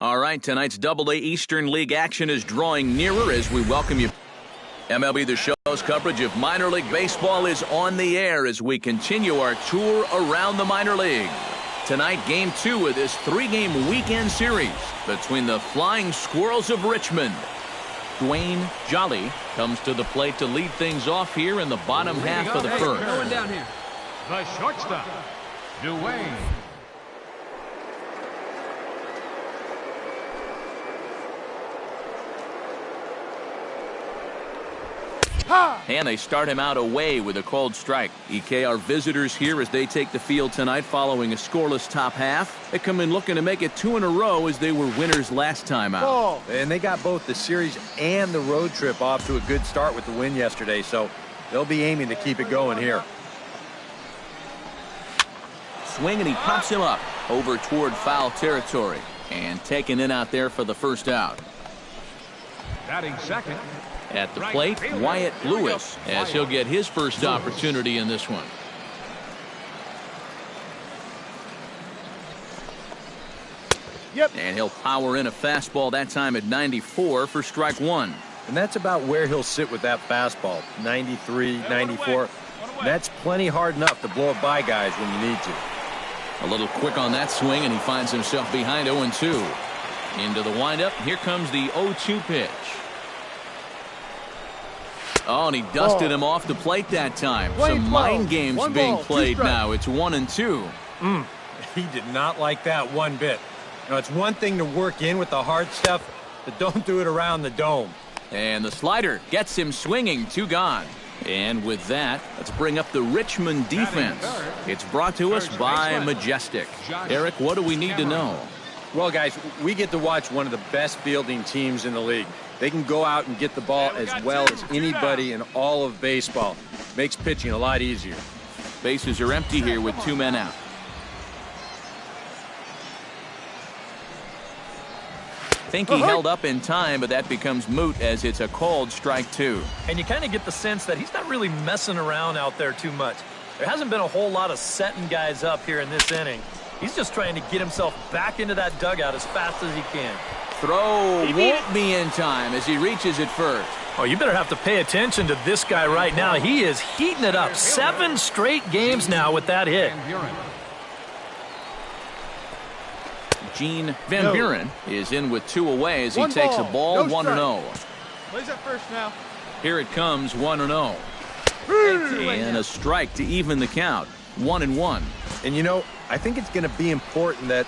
All right, tonight's Double-A Eastern League action is drawing nearer as we welcome you. MLB The Show's coverage of minor league baseball is on the air as we continue our tour around the minor leagues. Tonight, Game 2 of this 3-game weekend series between the Flying Squirrels of Richmond. Dwayne Jolly comes to the plate to lead things off here in the bottom half of the first. No one down here. The shortstop, Dwayne. And they start him out away with a called strike. EK, our visitors here as they take the field tonight following a scoreless top half. They come in looking to make it 2 in a row as they were winners last time out. And they got both the series and the road trip off to a good start with the win yesterday, so they'll be aiming to keep it going here. Swing, and he pops him up over toward foul territory and taken in out there for the first out. Batting second. At the plate, Wyatt Lewis, as he'll get his first opportunity in this one. And he'll power in a fastball that time at 94 for strike 1. And that's about where he'll sit with that fastball, 93, 94. That's plenty hard enough to blow it by guys when you need to. A little quick on that swing, and he finds himself behind 0-2. Into the windup, here comes the 0-2 pitch. Oh, and he dusted him off the plate that time. Some mind games being played now. It's 1-2. He did not like that one bit. You know, it's one thing to work in with the hard stuff, but don't do it around the dome. And the slider gets him swinging, 2 gone. And with that, let's bring up the Richmond defense. It's brought to us by Majestic. Eric, what do we need to know? Well, guys, we get to watch one of the best fielding teams in the league. They can go out and get the ball as well as anybody in all of baseball. Makes pitching a lot easier. Bases are empty here with 2 men out. Think he held up in time, but that becomes moot as it's a called strike 2. And you kind of get the sense that he's not really messing around out there too much. There hasn't been a whole lot of setting guys up here in this inning. He's just trying to get himself back into that dugout as fast as he can. Throw won't be in time as he reaches it first. Oh, you better have to pay attention to this guy right now. He is heating it up. 7 straight games now with that hit. Gene Van Buren is in with 2 away as he takes a ball 1-0. Plays at first now. Here it comes, 1-0. And a strike to even the count, 1-1. And you know, I think it's going to be important that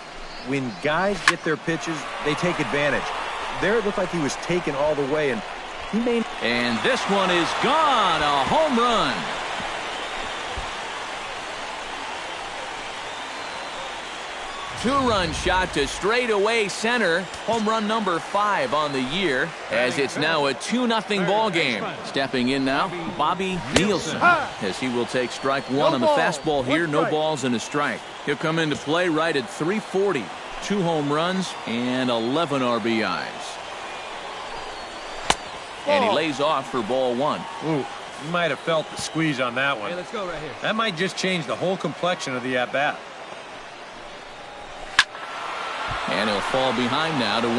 when guys get their pitches, they take advantage. There it looked like he was taken all the way, and he may. And this one is gone, a home run. Two-run shot to straightaway center. Home run number 5 on the year, as it's now a 2-0 ball game. Stepping in now, Bobby Nielsen, as he will take strike 1 on the fastball here. No balls and a strike. He'll come into play right at 340. 2 home runs and 11 RBIs. And he lays off for ball 1. Ooh, you might have felt the squeeze on that one. Hey, let's go right here. That might just change the whole complexion of the at-bat. And he'll fall behind now to 1-2.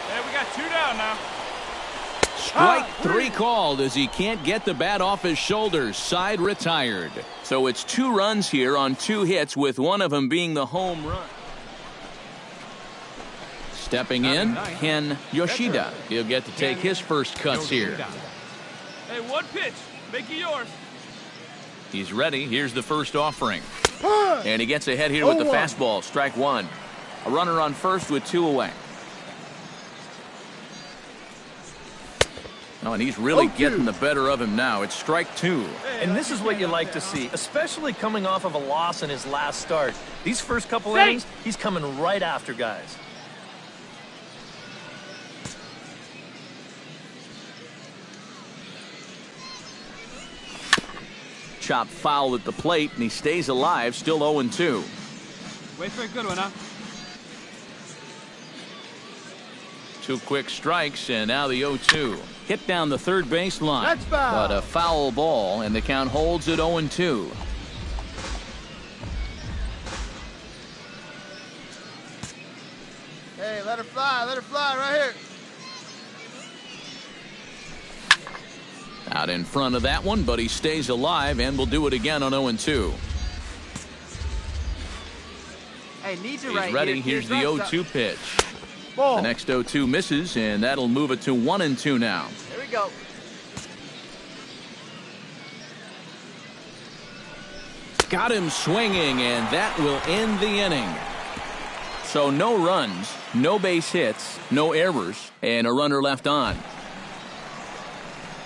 Hey, we got 2 down now. Strike 3 called as he can't get the bat off his shoulders. Side retired. So it's 2 runs here on 2 hits, with one of them being the home run. Stepping in, Ken Yoshida. He'll get to take his first cuts here. Hey, 1 pitch. Make it yours. He's ready. Here's the first offering. And he gets ahead here with the fastball. Strike 1. A runner on first with 2 away. Oh, and he's really getting the better of him now. It's strike 2. And this is what you like to see, especially coming off of a loss in his last start. These first couple innings, he's coming right after guys. Chopped foul at the plate, and he stays alive, still 0-2. Wait for a good one, huh? 2 quick strikes, and now the 0-2. Hit down the third baseline. That's foul. But a foul ball, and the count holds at 0-2. fly right here. Out in front of that one, but he stays alive and will do it again on 0-2. Hey, needs it He's right ready. here. Here's the 0-2 pitch. Ball. The next 0-2 misses, and that'll move it to 1-2 now. Here we go. Got him swinging, and that will end the inning. So no runs, no base hits, no errors, and a runner left on.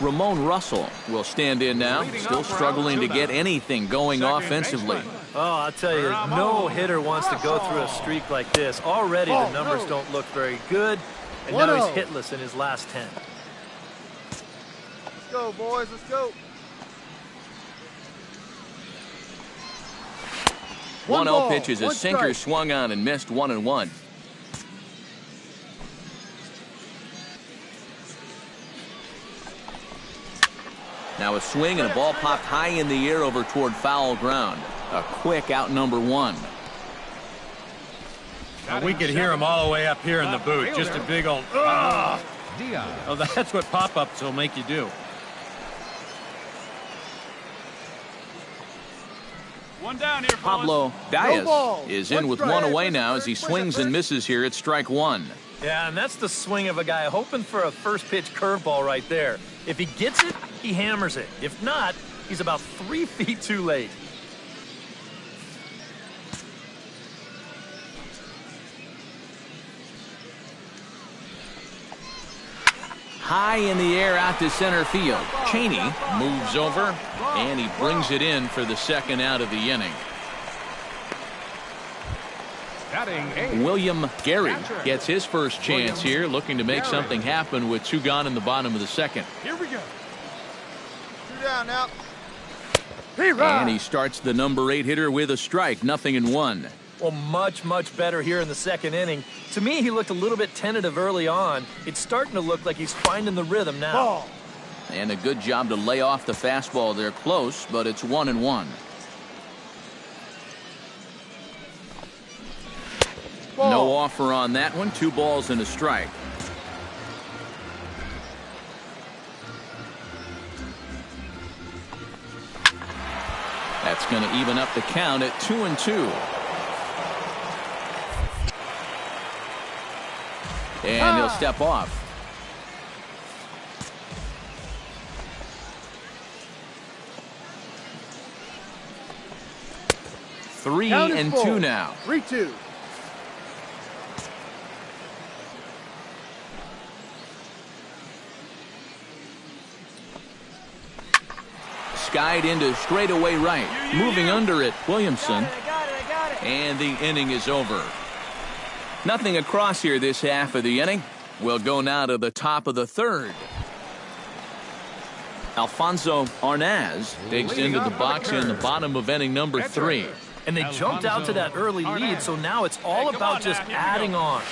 Ramon Russell will stand in now, still struggling to get anything going offensively. Oh, I'll tell you, no hitter wants to go through a streak like this. Already the numbers don't look very good, and now he's hitless in his last 10. Let's go, boys. Let's go. 1-0 pitch is a sinker swung on and missed 1-1. Now a swing and a ball popped high in the air over toward foul ground. A quick out number 1. Well, we could hear him all the way up here in the booth. Just a big old, ugh! Oh, that's what pop-ups will make you do. One down here, Pablo Diaz is in with one away now as he swings and misses here at strike 1. Yeah, and that's the swing of a guy hoping for a first pitch curveball right there. If he gets it, he hammers it. If not, he's about 3 feet too late. High in the air out to center field. Cheney moves over, and he brings it in for the second out of the inning. William Gary gets his first chance here, looking to make something happen with 2 gone in the bottom of the second. Here we go. 2 down now. And he starts the number 8 hitter with a strike, 0-1. Well, much, much better here in the second inning. To me, he looked a little bit tentative early on. It's starting to look like he's finding the rhythm now. And a good job to lay off the fastball there close, but it's 1-1. No offer on that one. 2 balls and a strike. That's going to even up the count at 2-2. And he'll step off. Three and 2 now. 3-2. Skied into straightaway right. Moving under it, Williamson. I got it. And the inning is over. Nothing across here this half of the inning. We'll go now to the top of the third. Alfonso Arnaz digs into the box in the bottom of inning number 3. And they jumped out to that early lead, so now it's all about just adding on.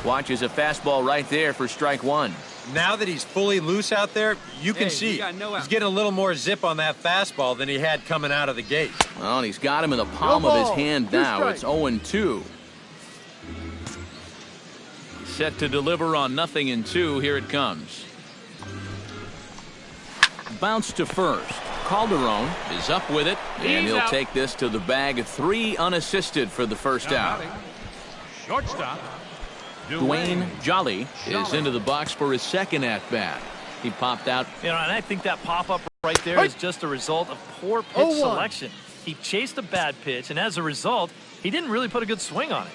Watches a fastball right there for strike 1. Now that he's fully loose out there, you can see he's getting a little more zip on that fastball than he had coming out of the gate. Well, and he's got him in the palm of his hand now. It's 0-2. Set to deliver on 0-2. Here it comes. Bounce to first. Calderon is up with it, and he'll take this to the bag. 3 unassisted for the first out. Shortstop. Dwayne Jolly is into the box for his second at-bat. He popped out. You know, and I think that pop-up right there is just a result of poor pitch selection. He chased a bad pitch, and as a result, he didn't really put a good swing on it.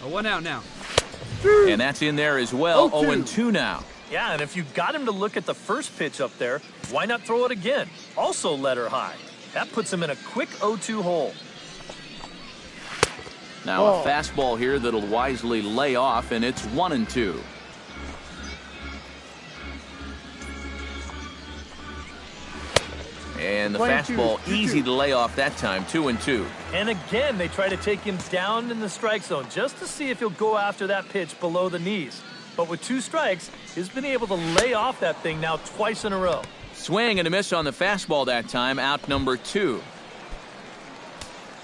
1 out now. And that's in there as well. 0-2 now. Yeah, and if you got him to look at the first pitch up there, why not throw it again? Also let her high. That puts him in a quick 0-2 hole. Now a fastball here that'll wisely lay off, and it's 1-2. And the fastball easy to lay off that time, 2-2. And again, they try to take him down in the strike zone just to see if he'll go after that pitch below the knees. But with 2 strikes, he's been able to lay off that thing now twice in a row. Swing and a miss on the fastball that time, out number 2.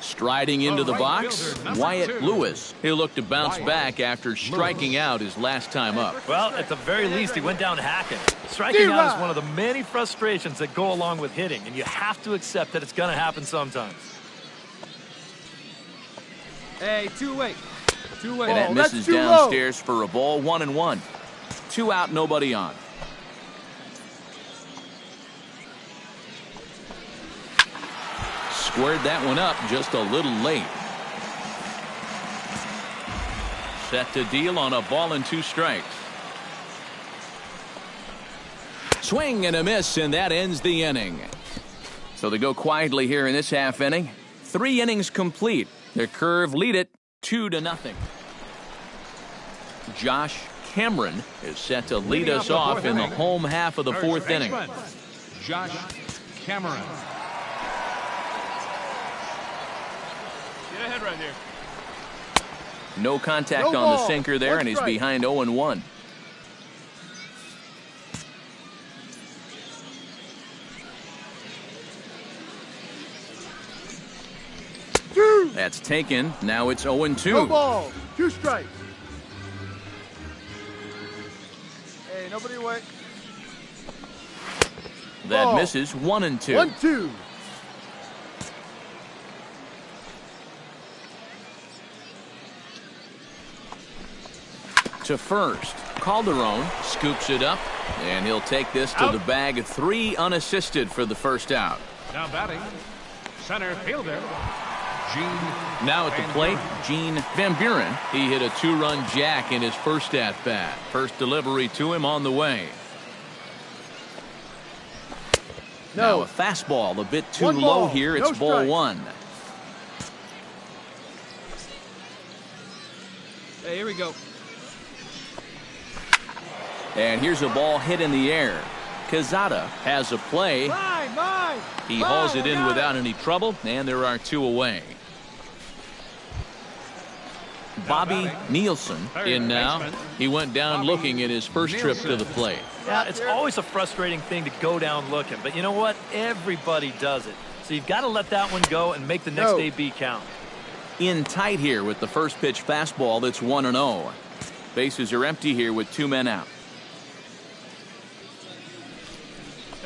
Striding into the box, Wyatt Lewis. He'll look to bounce back after striking out his last time up. Well, at the very least, he went down hacking. Striking out is one of the many frustrations that go along with hitting, and you have to accept that it's going to happen sometimes. Hey, two-way. Two-way. And that misses downstairs for a ball, 1-1. 2 out, nobody on. Squared that one up just a little late. Set to deal on a ball and 2 strikes. Swing and a miss, and that ends the inning. So they go quietly here in this half inning. 3 innings complete. The Curve lead it 2-0. Josh Cameron is set to lead us off in the home half of the 4th inning. Josh Cameron. Get ahead right here. No contact on the sinker there, and he's behind 0-1. That's taken. Now it's 0-2. No ball. 2 strikes. Hey, nobody wait. That misses. 1-2. 1-2. To first. Calderon scoops it up, and he'll take this to the bag. 3 unassisted for the first out. Now batting, center fielder, Gene. Now at the plate, Gene Van Buren. He hit a 2-run jack in his first at-bat. First delivery to him on the way. Now a fastball a bit too low here. It's ball 1. Hey, here we go. And here's a ball hit in the air. Quezada has a play. He hauls it in without any trouble, and there are 2 away. Bobby Nielsen in now. He went down looking at his first trip to the plate. Yeah, it's always a frustrating thing to go down looking, but you know what? Everybody does it. So you've got to let that one go and make the next AB count. In tight here with the first pitch fastball. That's 1-0. Bases are empty here with 2 men out.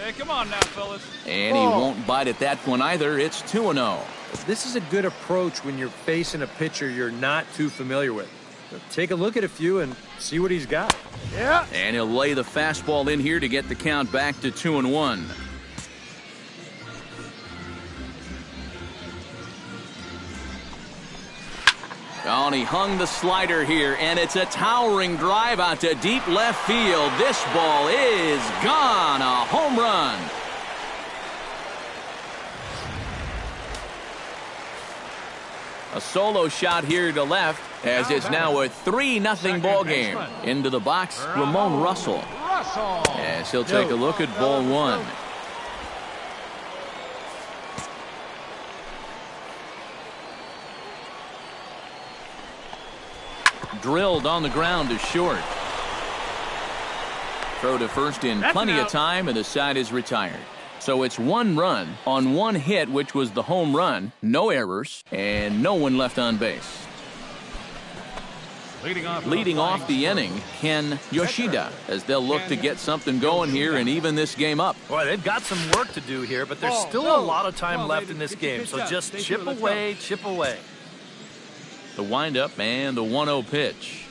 Hey, come on now, fellas. And he won't bite at that one either. It's 2-0. This is a good approach when you're facing a pitcher you're not too familiar with. Take a look at a few and see what he's got. Yeah. And he'll lay the fastball in here to get the count back to 2-1. Oh, and he hung the slider here, and it's a towering drive out to deep left field. This ball is gone. A home run. A solo shot here to left as it's now a 3-0 ball game. Into the box, Ramon Russell. As he'll take a look at ball 1. Drilled on the ground to short. Throw to first in plenty of time, and the side is retired. So it's 1 run on 1 hit, which was the home run. No errors, and no one left on base. Leading off the inning, Ken Yoshida, as they'll look to get something going here and even this game up. Boy, they've got some work to do here, but there's still a lot of time left in this game. So just chip away, chip away. The windup and the 1-0 pitch.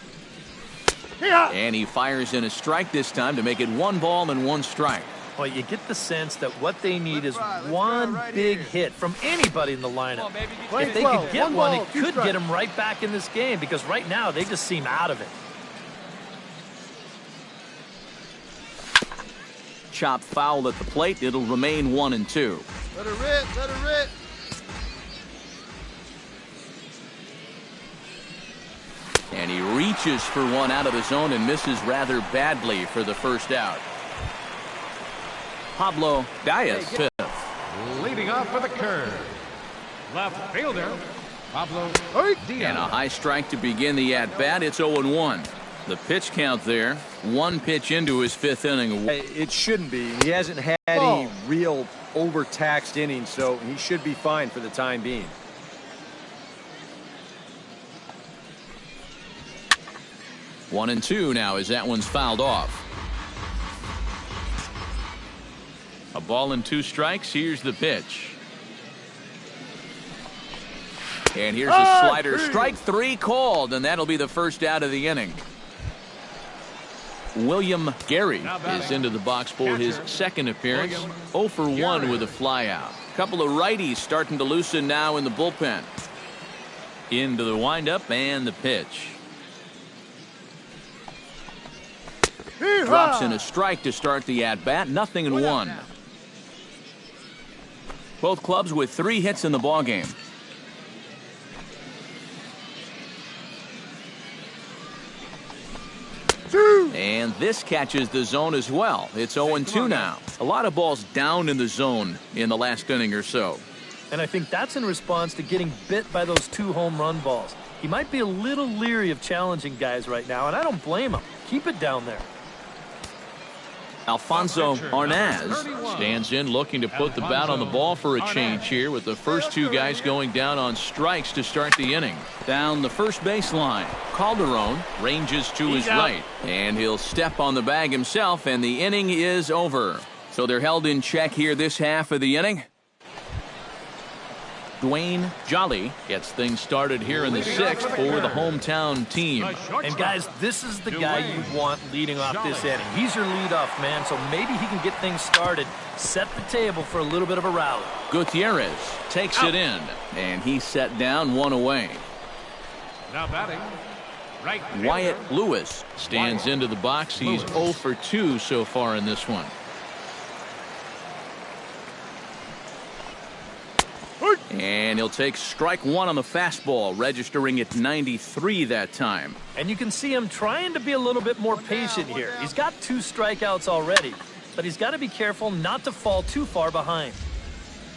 And he fires in a strike this time to make it 1 ball and 1 strike. Well, you get the sense that what they need is one big hit from anybody in the lineup. If they could get one, it could get them right back in this game, because right now they just seem out of it. Chopped foul at the plate. It'll remain 1-2. Let it rip. Let it rip. And he reaches for one out of the zone and misses rather badly for the first out. Pablo Diaz fifth. Leading off for the Curve, left fielder, Pablo Diaz. And a high strike to begin the at-bat. It's 0-1. The pitch count there, 1 pitch into his 5th inning. It shouldn't be. He hasn't had any real overtaxed innings, so he should be fine for the time being. 1-2 now as that one's fouled off. A ball and 2 strikes. Here's the pitch. And here's a slider. Strike 3 called, and that'll be the first out of the inning. William Gary is into the box for his second appearance. 0 for 1 with a flyout. A couple of righties starting to loosen now in the bullpen. Into the windup and the pitch. Drops in a strike to start the at-bat. 0-1. Both clubs with 3 hits in the ballgame. And this catches the zone as well. It's 0-2 now. A lot of balls down in the zone in the last inning or so. And I think that's in response to getting bit by those 2 home run balls. He might be a little leery of challenging guys right now, and I don't blame him. Keep it down there. Alfonso Arnaz stands in looking to put the bat on the ball for a change here with the first 2 guys going down on strikes to start the inning. Down the first baseline, Calderon ranges to his right, and he'll step on the bag himself, and the inning is over. So they're held in check here this half of the inning. Dwayne Jolly gets things started here in the 6th for the hometown team. And guys, this is the guy you want leading off this inning. He's your leadoff man, so maybe he can get things started, set the table for a little bit of a rally. Gutierrez takes it in, and he's set down 1 away. Now batting. Right. Wyatt Lewis stands into the box. He's 0 for 2 so far in this one. And he'll take strike 1 on the fastball, registering at 93 that time. And you can see him trying to be a little bit more patient here. He's got 2 strikeouts already, but he's got to be careful not to fall too far behind.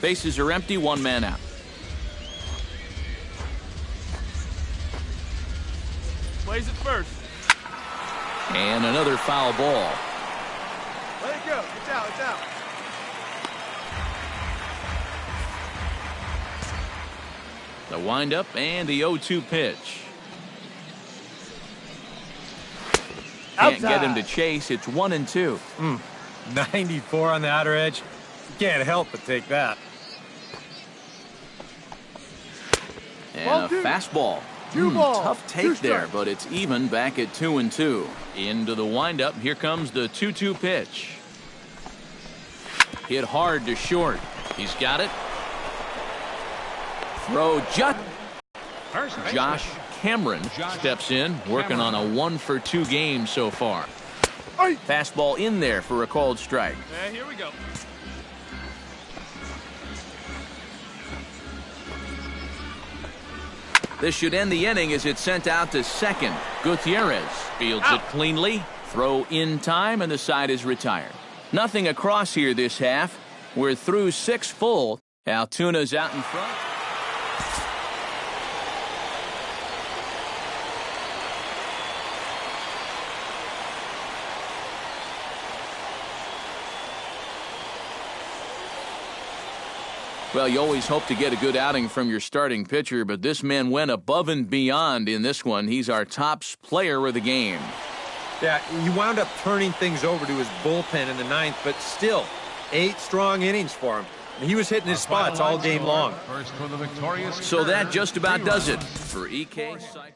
Bases are empty, 1 man out. Plays it first. And another foul ball. Let it go. It's out. It's out. The windup and the 0-2 pitch. Can't get him to chase. It's 1-2. 94 on the outer edge. You can't help but take that. And a fastball. Tough take there, but it's even back at 2-2. Into the windup. Here comes the 2-2 pitch. Hit hard to short. He's got it. Throw just. Josh Cameron steps in, working on a 1 for 2 game so far. Fastball in there for a called strike. Here we go. This should end the inning as it's sent out to second. Gutierrez fields it cleanly. Throw in time, and the side is retired. Nothing across here this half. We're through 6 full. Altuna's out in front. Well, you always hope to get a good outing from your starting pitcher, but this man went above and beyond in this one. He's our top player of the game. Yeah, he wound up turning things over to his bullpen in the 9th, but still, 8 strong innings for him. And he was hitting his spots all game long. So that just about does it for EK Psycho.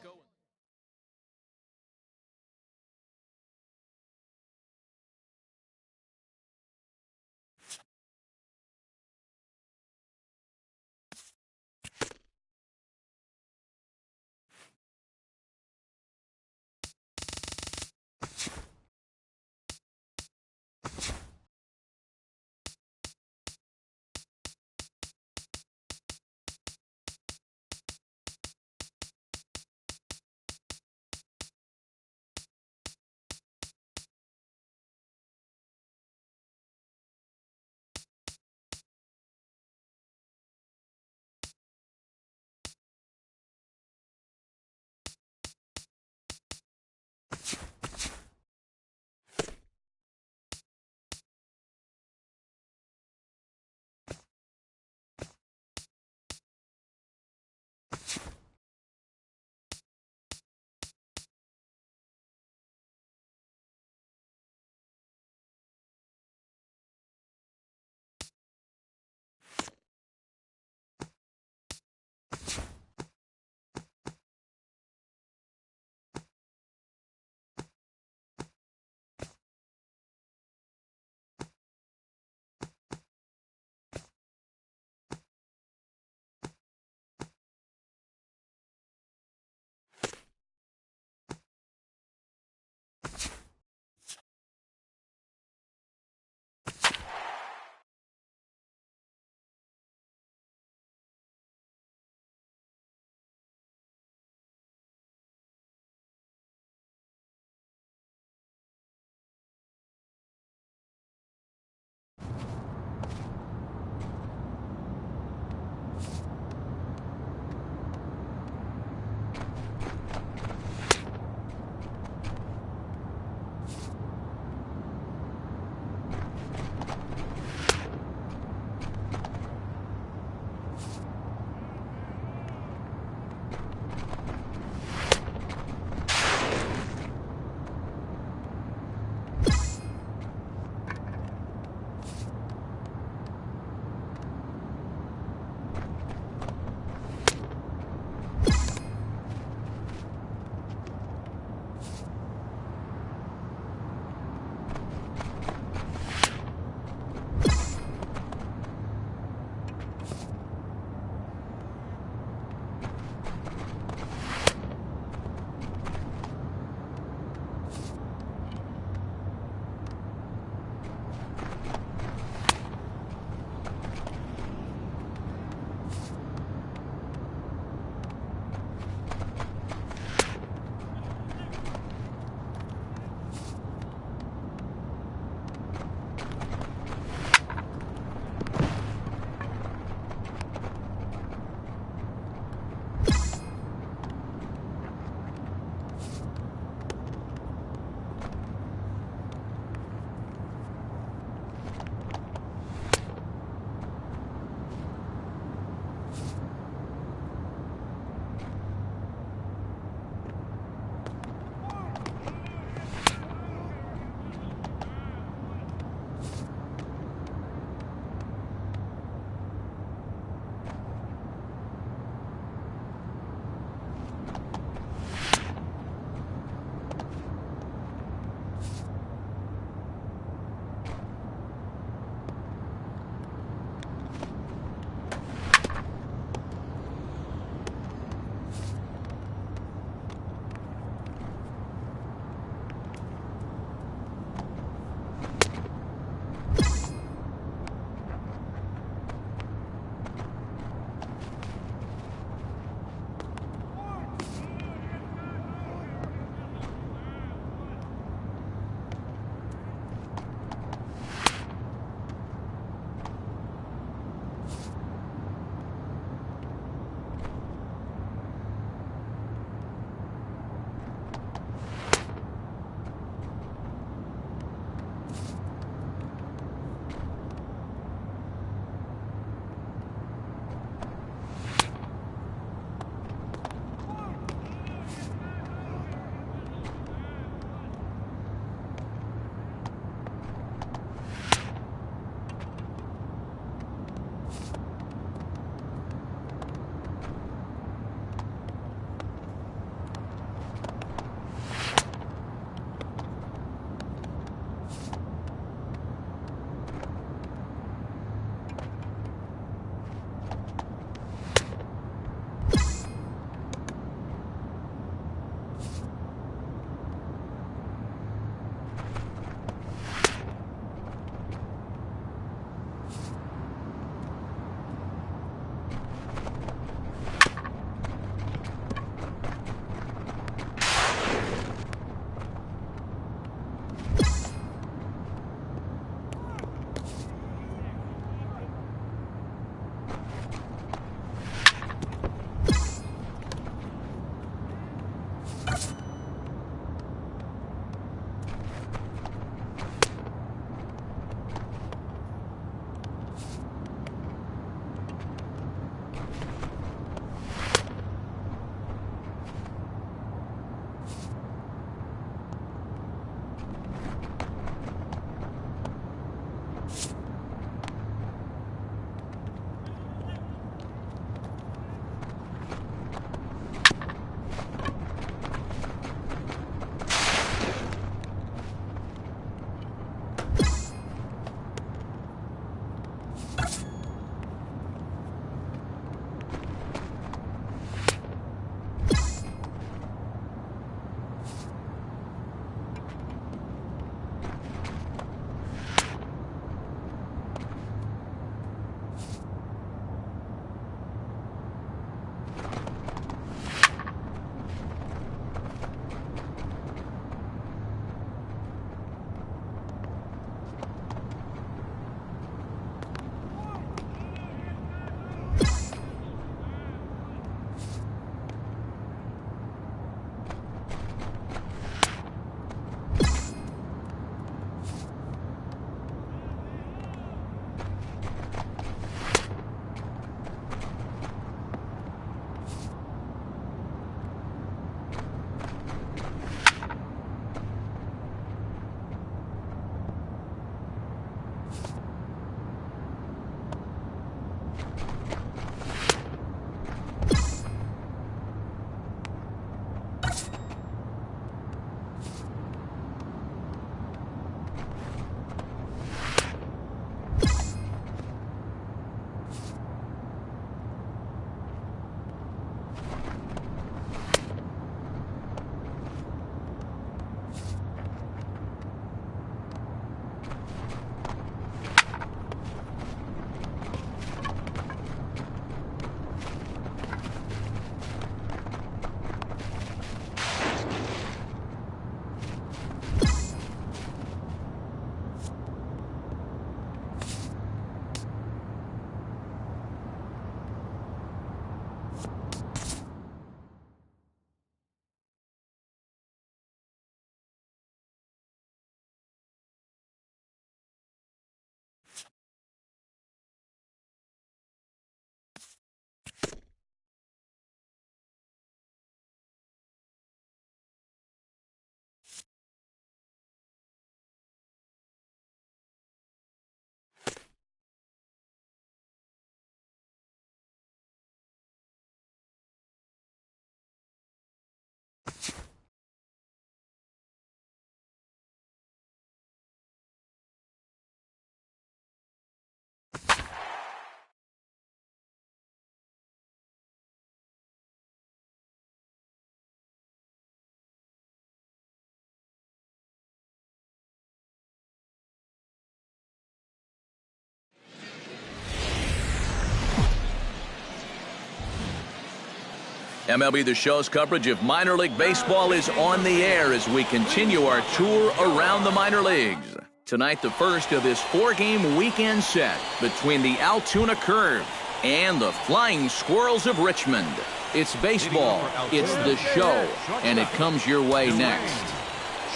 MLB The Show's coverage of minor league baseball is on the air as we continue our tour around the minor leagues. Tonight, the first of this 4-game weekend set between the Altoona Curve and the Flying Squirrels of Richmond. It's baseball, it's the show, and it comes your way next.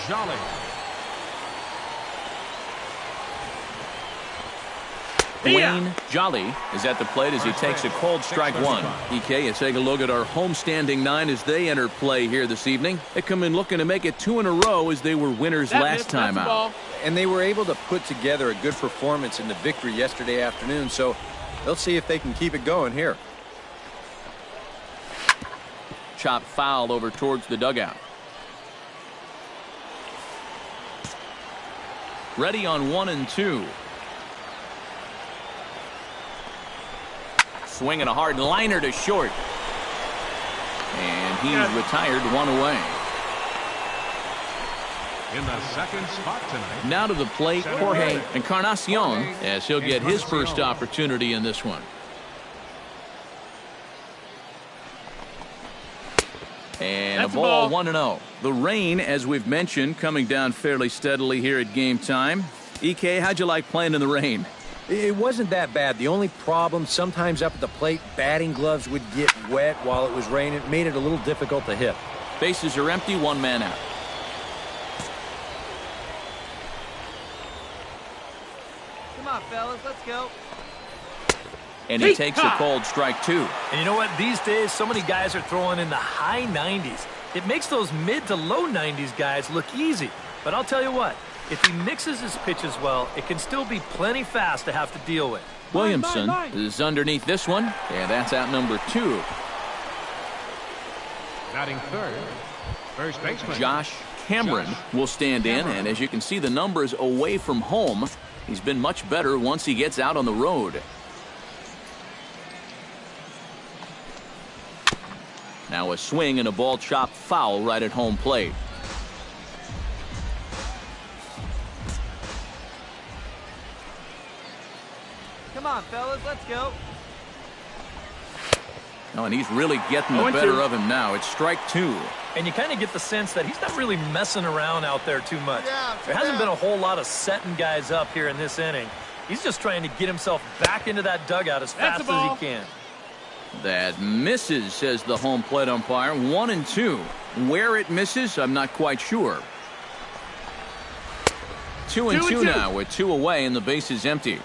Jolly. Wayne Jolly is at the plate as he takes a cold strike one. EK, you take a look at our homestanding 9 as they enter play here this evening. They come in looking to make it 2 in a row as they were winners last time out. And they were able to put together a good performance in the victory yesterday afternoon, so they'll see if they can keep it going here. Chop foul over towards the dugout. Ready on 1 and 2. Swinging a hard liner to short. And he's retired 1 away. In the second spot tonight. Now to the plate, Jorge Encarnacion, as he'll get his first opportunity in this one. And That's a ball 1-0. The rain, as we've mentioned, coming down fairly steadily here at game time. EK, how'd you like playing in the rain? It wasn't that bad. The only problem, sometimes up at the plate, batting gloves would get wet while it was raining. It made it a little difficult to hit. Bases are empty, 1 man out. Come on, fellas, let's go. And he takes a cold strike 2. And you know what? These days, so many guys are throwing in the high 90s. It makes those mid to low 90s guys look easy. But I'll tell you what, if he mixes his pitches well, it can still be plenty fast to have to deal with. Williamson is underneath this one, and that's out number 2. Batting third, first baseman Josh Cameron will stand in, and as you can see the numbers away from home, he's been much better once he gets out on the road. Now a swing and a ball chopped foul right at home plate. Come on, fellas, let's go. Oh, and he's really getting the better of him now. It's strike 2. And you kind of get the sense that he's not really messing around out there too much. There hasn't been a whole lot of setting guys up here in this inning. He's just trying to get himself back into that dugout as fast as he can. That misses, says the home plate umpire. 1 and 2. Where it misses, I'm not quite sure. 2 and 2 now with 2 away and the base is empty.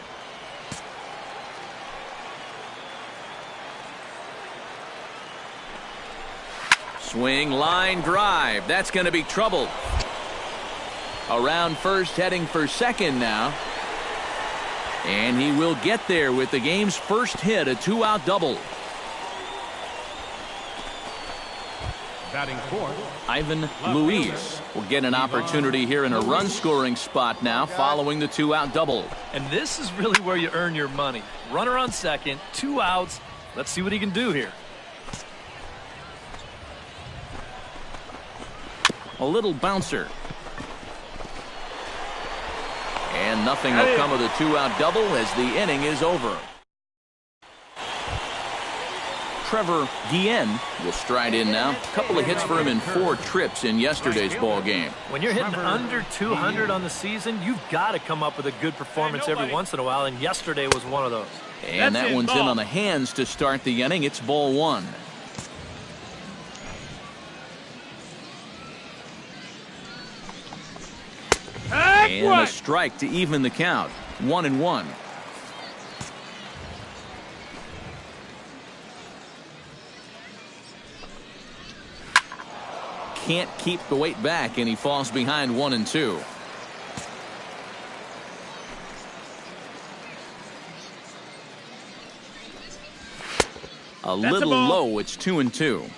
Swing, line, drive. That's going to be trouble. Around first, heading for second now. And he will get there with the game's first hit, a 2-out double. batting fourth. Ivan Luis will get an opportunity here in a run-scoring spot now following the 2-out double. And this is really where you earn your money. Runner on second, 2 outs. Let's see what he can do here. A little bouncer. And nothing will come of the 2-out double as the inning is over. Trevor Guillen will stride in now. A couple of hits for him in 4 trips in yesterday's ball game. When you're hitting under 200 on the season, you've got to come up with a good performance every once in a while, and yesterday was one of those. And that one's in on the hands to start the inning. It's ball 1. And a strike to even the count. 1-1. Can't keep the weight back, and he falls behind 1-2. A little low. It's 2-2.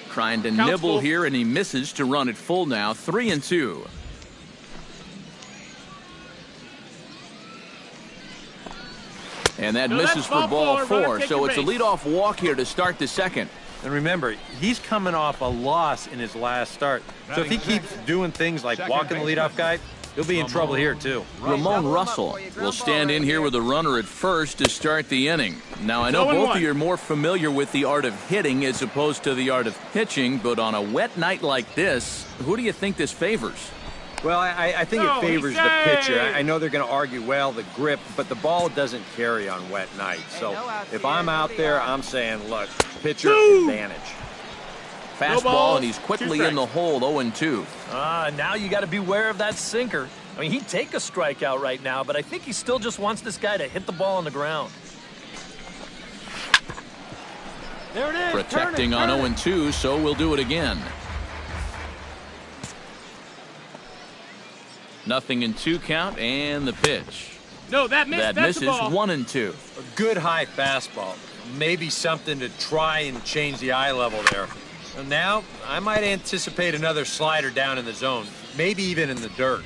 Trying to nibble here, and he misses to run it full now. 3-2. And that No, misses that's for ball ball 4. four. Take So your it's a base. leadoff walk here to start the second. And remember, he's coming off a loss in his last start. So if he keeps doing things like walking the leadoff guy, he'll be in trouble here, too. Ramon Russell will stand in here with a runner at first to start the inning. Now, I know both of you are more familiar with the art of hitting as opposed to the art of pitching, but on a wet night like this, who do you think this favors? Well, I think it favors the pitcher. I know they're going to argue, well, the grip, but the ball doesn't carry on wet nights. So if I'm out there, I'm saying, look, pitcher advantage. Fastball, and he's quickly in the hole, 0-2. Now you got to beware of that sinker. I mean, he'd take a strikeout right now, but I think he still just wants this guy to hit the ball on the ground. There it is. Protecting on 0-2, so we'll do it again. Nothing in 2 count, and the pitch. No, that missed. That That's misses the ball. 1-2. A good high fastball. Maybe something to try and change the eye level there. So now, I might anticipate another slider down in the zone, maybe even in the dirt.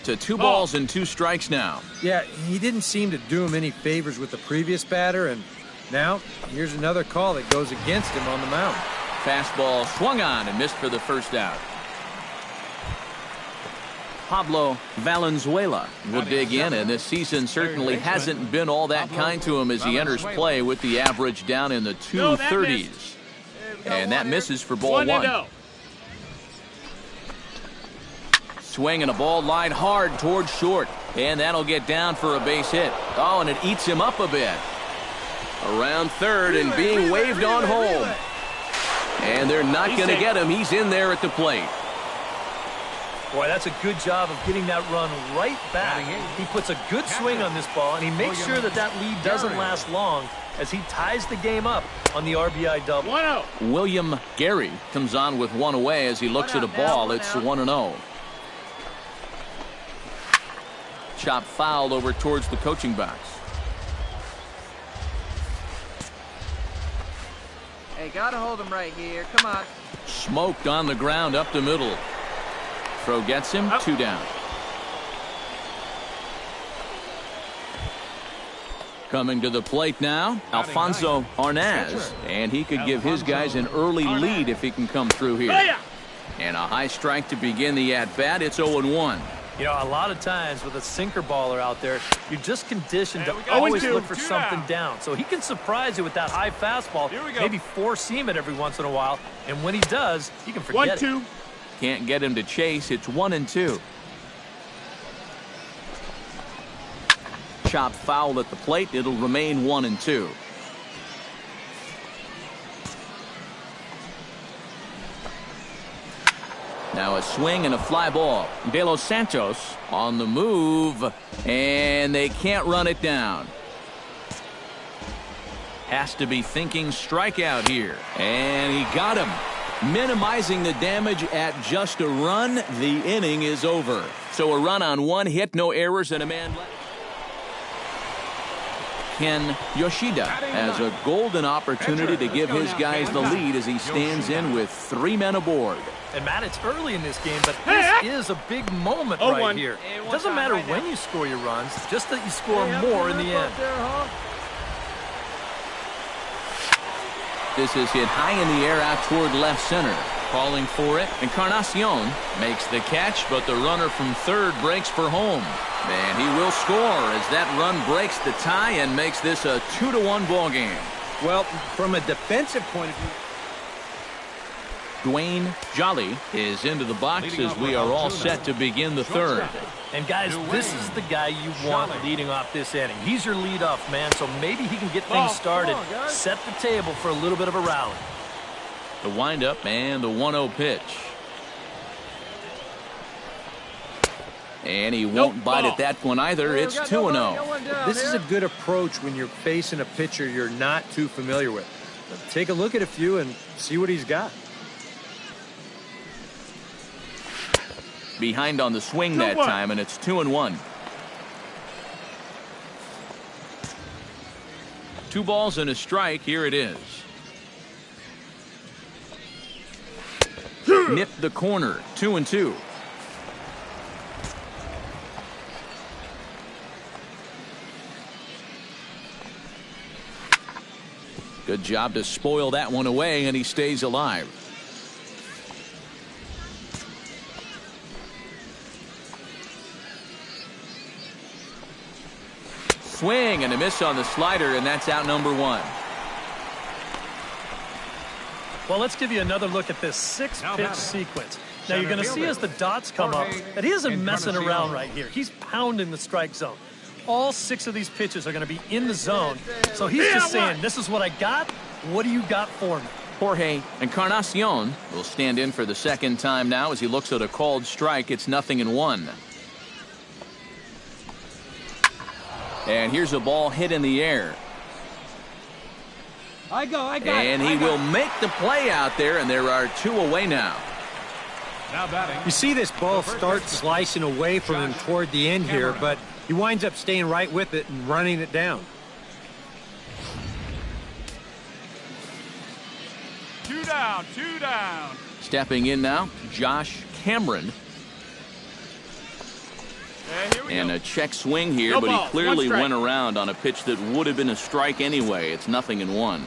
To 2 balls and 2 strikes now. Yeah, he didn't seem to do him any favors with the previous batter, and now here's another call that goes against him on the mound. Fastball swung on and missed for the first out. Pablo Valenzuela will dig in, and this season certainly hasn't been all that kind to him as he enters play with the average down in the 230s. And that misses for ball 1. Swing and a ball line hard towards short, and that'll get down for a base hit. Oh, and it eats him up a bit. Around third and being waved on home. And they're not going to get him. He's in there at the plate. Boy, that's a good job of getting that run right back. He puts a good swing on this ball, and he makes sure that that lead doesn't last long as he ties the game up on the RBI double. 1-0. William Gary comes on with 1 away as he looks at a ball. It's 1-0. Chop foul over towards the coaching box. Hey, gotta hold him right here. Come on. Smoked on the ground up the middle. Throw gets him. 2 down. Coming to the plate now, Alfonso Arnaz. And he could give his guys an early lead if he can come through here. And a high strike to begin the at-bat. It's 0-1. You know, a lot of times with a sinker baller out there, you're just conditioned to always look for something down. So he can surprise you with that high fastball, maybe four-seam it every once in a while. And when he does, you can forget it. Can't get him to chase. It's 1-2. Chop foul at the plate. It'll remain 1-2. Now a swing and a fly ball. De Los Santos on the move, and they can't run it down. Has to be thinking strikeout here, and he got him. Minimizing the damage at just a run. The inning is over. So a run on 1 hit, no errors, and a man left. Ken Yoshida has a golden opportunity to give his guys the lead as he stands in with 3 men aboard. And Matt, it's early in this game, but this is a big moment right here. It doesn't matter when you score your runs, just that you score more in the end. This is hit high in the air out toward left center. Calling for it. Encarnacion makes the catch, but the runner from third breaks for home. And he will score as that run breaks the tie and makes this a 2-1 ball game. Well, from a defensive point of view, Dwayne Jolly is into the box as we are all set to begin the third. And guys, this is the guy you want leading off this inning. He's your leadoff man, so maybe he can get things started, set the table for a little bit of a rally. The windup and the 1-0 pitch. And he won't bite at that one either. It's 2-0. this is a good approach when you're facing a pitcher you're not too familiar with. Take a look at a few and see what he's got. Behind on the swing that time, and it's 2-1. 2 balls and a strike. Here it is. Nipped the corner. 2-2. Good job to spoil that one away, and he stays alive. Swing and a miss on the slider, and that's out number 1. Well, let's give you another look at this 6-pitch sequence. Now, you're going to see as the dots come up that he isn't messing around right here. He's pounding the strike zone. All 6 of these pitches are going to be in the zone. So he's just saying, this is what I got. What do you got for me? Jorge Encarnacion will stand in for the second time now as he looks at a called strike. It's 0-1. And here's a ball hit in the air. I got and he will make the play out there, and there are 2 away now. Now batting. You see this ball start slicing away from him toward the end here, but he winds up staying right with it and running it down. 2 down, 2 down. Stepping in now, Josh Cameron. And a check swing here, but he clearly went around on a pitch that would have been a strike anyway. It's 0-1.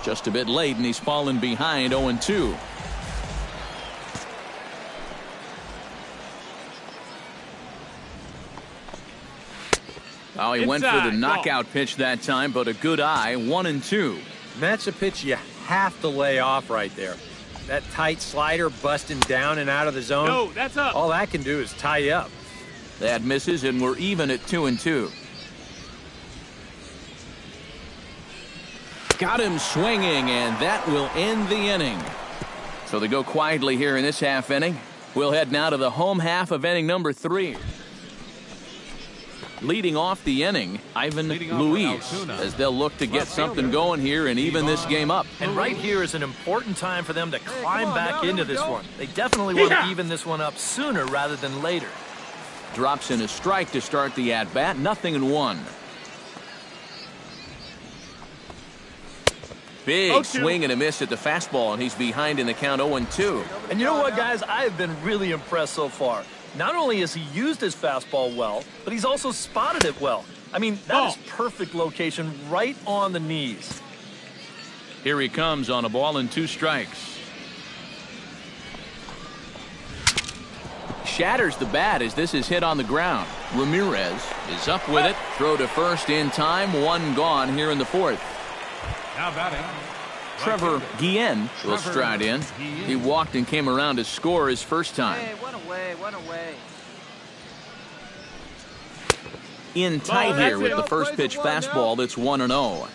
Just a bit late, and he's fallen behind 0-2. Oh, he went for the knockout pitch that time, but a good eye, 1-2. And that's a pitch you have to lay off right there. That tight slider busting down and out of the zone. No, that's up. All that can do is tie you up. That misses, and we're even at 2-2. Got him swinging, and that will end the inning. So they go quietly here in this half inning. We'll head now to the home half of inning number 3. Leading off the inning, Ivan Luis, as they'll look to get something going here and even this game up. And right here is an important time for them to climb back into this one. They definitely want to even this one up sooner rather than later. Drops in a strike to start the at-bat, 0-1. Big swing and a miss at the fastball, and he's behind in the count 0-2. And you know what, guys? I have been really impressed so far. Not only has he used his fastball well, but he's also spotted it well. I mean, that is perfect location right on the knees. Here he comes on a ball and 2 strikes. Shatters the bat as this is hit on the ground. Ramirez is up with it. Throw to first in time. 1 gone here in the 4th. Now batting. Trevor Guillen will stride in. He walked and came around to score his first time. Hey, one away. In tight here with the first pitch fastball. That's 1-0.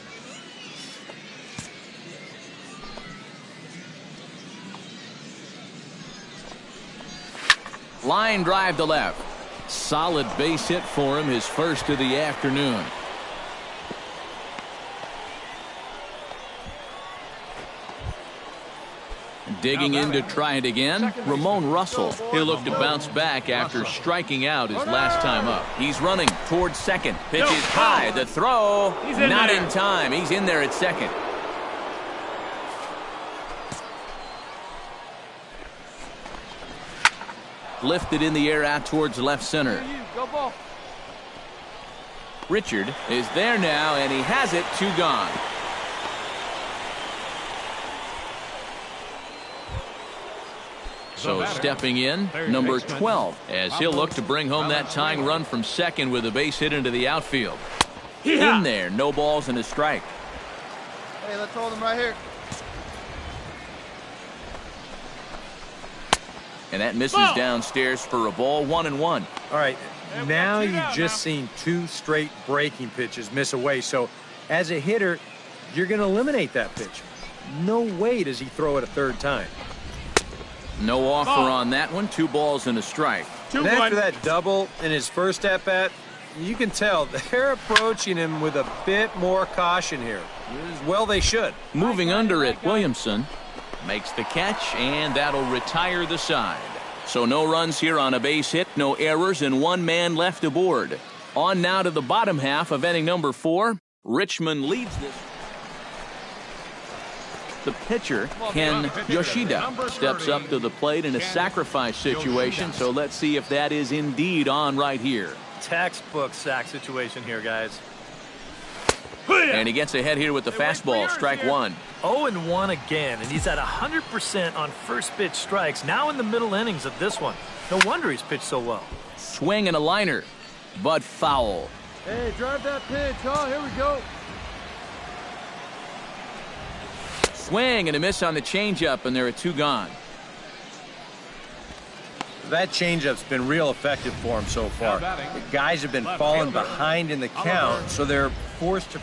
Line drive to left. Solid base hit for him, his first of the afternoon. Digging in to try it again, Ramon Russell. He'll look to bounce back after striking out his last time up. He's running towards second. Pitch is high. The throw, not in time. He's in there at second. Lifted in the air out towards left center. Richard is there now, and he has it. 2 gone. So stepping in, number 12, as he'll look to bring home that tying run from second with a base hit into the outfield. In there, no balls and a strike. Hey, let's hold him right here. And that misses downstairs for a ball, 1-1. All right, now you've just seen 2 straight breaking pitches miss away. So as a hitter, you're going to eliminate that pitch. No way does he throw it a 3rd time. No offer on that one. 2 balls and a strike. And after that double in his first at-bat, you can tell they're approaching him with a bit more caution here. Well, they should. Moving under it, Williamson makes the catch, and that'll retire the side. So no runs here on a base hit, no errors, and 1 man left aboard. On now to the bottom half of inning number 4. Richmond leads this. The pitcher, Ken Yoshida, steps up to the plate in a sacrifice situation, so let's see if that is indeed on right here. Textbook sack situation here, guys. And he gets ahead here with the fastball, strike one. 0-1 again, and he's at 100% on first pitch strikes, now in the middle innings of this one. No wonder he's pitched so well. Swing and a liner, but foul. Hey, drive that pitch, huh? Here we go. Swing and a miss on the changeup, and there are two gone. That changeup's been real effective for him so far. The guys have been Left falling fielder. behind in the count, so they're forced to...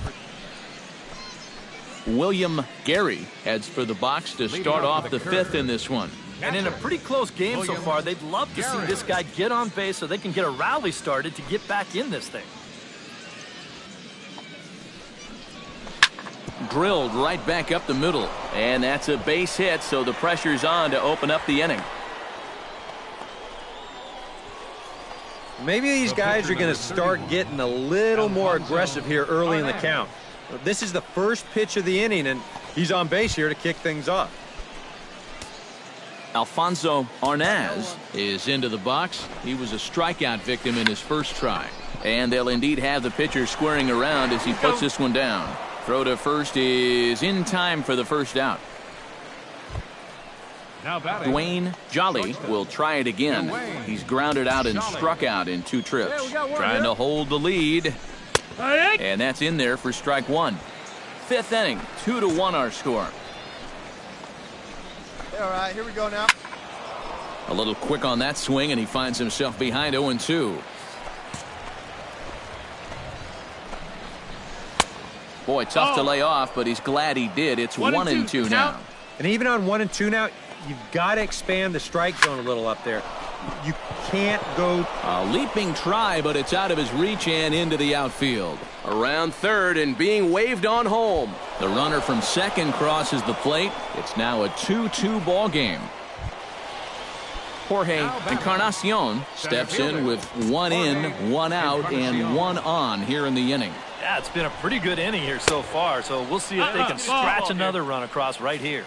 William Gary heads for the box to start off the fifth in this one. And in a pretty close game so far, they'd love to see this guy get on base so they can get a rally started to get back in this thing. Drilled right back up the middle, and that's a base hit, so the pressure's on to open up the inning. Maybe these guys are going to start getting a little more aggressive here early in the count. This is the first pitch of the inning, and he's on base here to kick things off. Alfonso Arnaz is into the box. He was a strikeout victim in his first try. And they'll indeed have the pitcher squaring around as he puts this one down. Throw to first is in time for the first out. Now batting. Dwayne Jolly will try it again. He's grounded out and struck out in two trips. Trying to hold the lead. And that's in there for strike one. Fifth inning, 2-1 our score. All right, here we go now. A little quick on that swing, and he finds himself behind 0-2. Boy, tough to lay off, but he's glad he did. It's 1-2 now. And even on 1-2 now, you've got to expand the strike zone a little up there. You can't go... A leaping try, but it's out of his reach and into the outfield. Around third and being waved on home. The runner from second crosses the plate. It's now a 2-2 ball game. Jorge Encarnacion steps in with one in, one out, and one on here in the inning. Yeah, it's been a pretty good inning here so far, so we'll see if they can scratch another run across right here.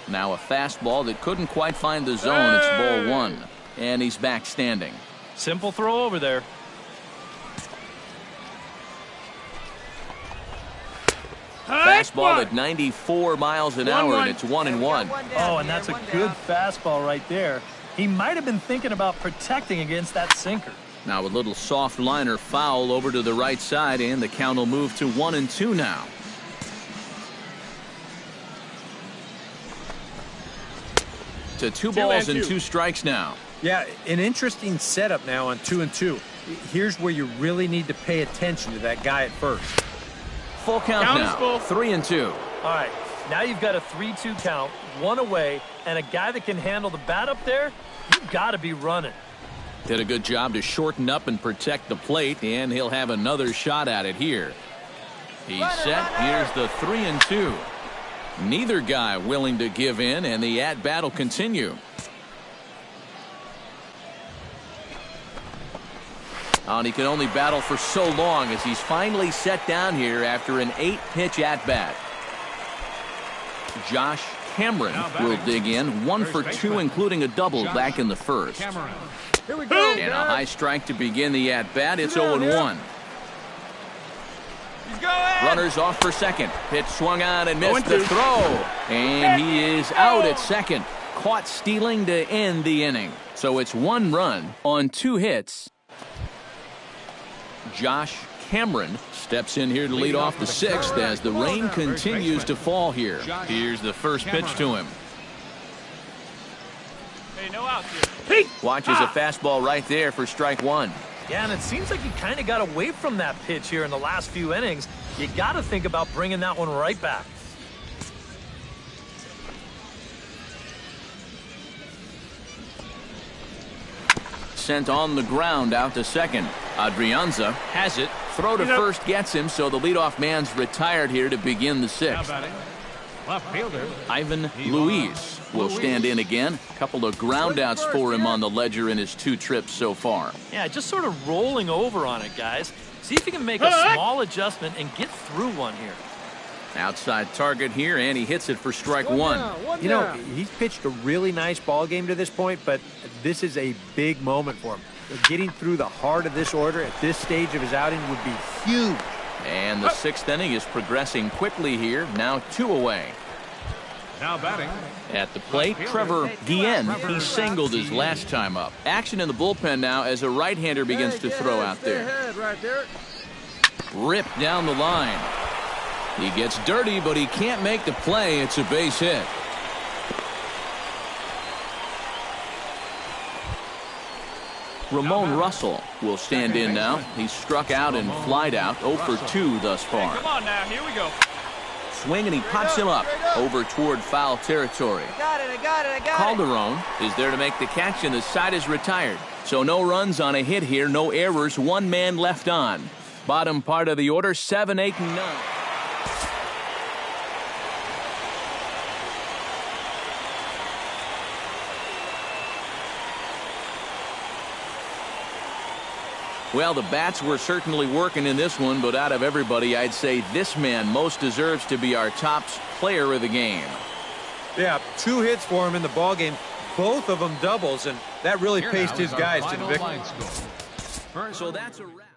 Now a fastball that couldn't quite find the zone. It's ball one. And he's back standing. Simple throw over there. Fastball at 94 miles an hour, and it's 1-1. Oh, and that's a good fastball right there. He might have been thinking about protecting against that sinker. Now a little soft liner foul over to the right side, and the count will move to 1-2 now. To 2 balls and 2 strikes now. Yeah, an interesting setup now on 2-2. Here's where you really need to pay attention to that guy at first. Full count now, 3-2. All right, now you've got a 3-2 count, one away, and a guy that can handle the bat up there, you've got to be running. Did a good job to shorten up and protect the plate, and he'll have another shot at it here. He's set. Here's the 3-2. Neither guy willing to give in, and the at-bat will continue. And he can only battle for so long as he's finally set down here after an 8-pitch at-bat. Josh Cameron will dig in, 1 for 2, including a double back in the first. Here we go. And a high strike to begin the at-bat. It's 0-1. He's going. Runners off for second. Pitch swung on and missed the throw. And he is out at second. Caught stealing to end the inning. So it's 1 run on 2 hits. Josh Cameron steps in here to lead off the 6th as the rain continues to fall here. Here's the first pitch to him. Hey, no outs here. Watches a fastball right there for strike 1. Yeah, and it seems like he kind of got away from that pitch here in the last few innings. You got to think about bringing that one right back. Sent on the ground out to second. Adrianza has it. Throw to first gets him, so the leadoff man's retired here to begin the 6th. Left fielder. Ivan Luis will stand in again. A couple of groundouts for him on the ledger in his 2 trips so far. Yeah, just sort of rolling over on it, guys. See if you can make a small adjustment and get through one here. Outside target here, and he hits it for strike 1. You know, he's pitched a really nice ball game to this point, but this is a big moment for him. Getting through the heart of this order at this stage of his outing would be huge. And the 6th inning is progressing quickly here. Now 2 away. Now batting. At the plate, Trevor Guillen. He singled his last time up. Action in the bullpen now as a right-hander begins to throw out there. Right there. Ripped down the line. He gets dirty, but he can't make the play. It's a base hit. Ramon Russell will stand in now. He's struck out and flied out. 0 for 2 thus far. Come on now, here we go. Swing and he pops him up over toward foul territory. I got it. Calderon is there to make the catch, and the side is retired. So no runs on a hit here, no errors, 1 man left on. Bottom part of the order, 7, 8, and 9. Well, the bats were certainly working in this one, but out of everybody, I'd say this man most deserves to be our top player of the game. Yeah, 2 hits for him in the ballgame, both of them doubles, and that really Here paced now his is our guys to the final victory. line score. So that's a wrap.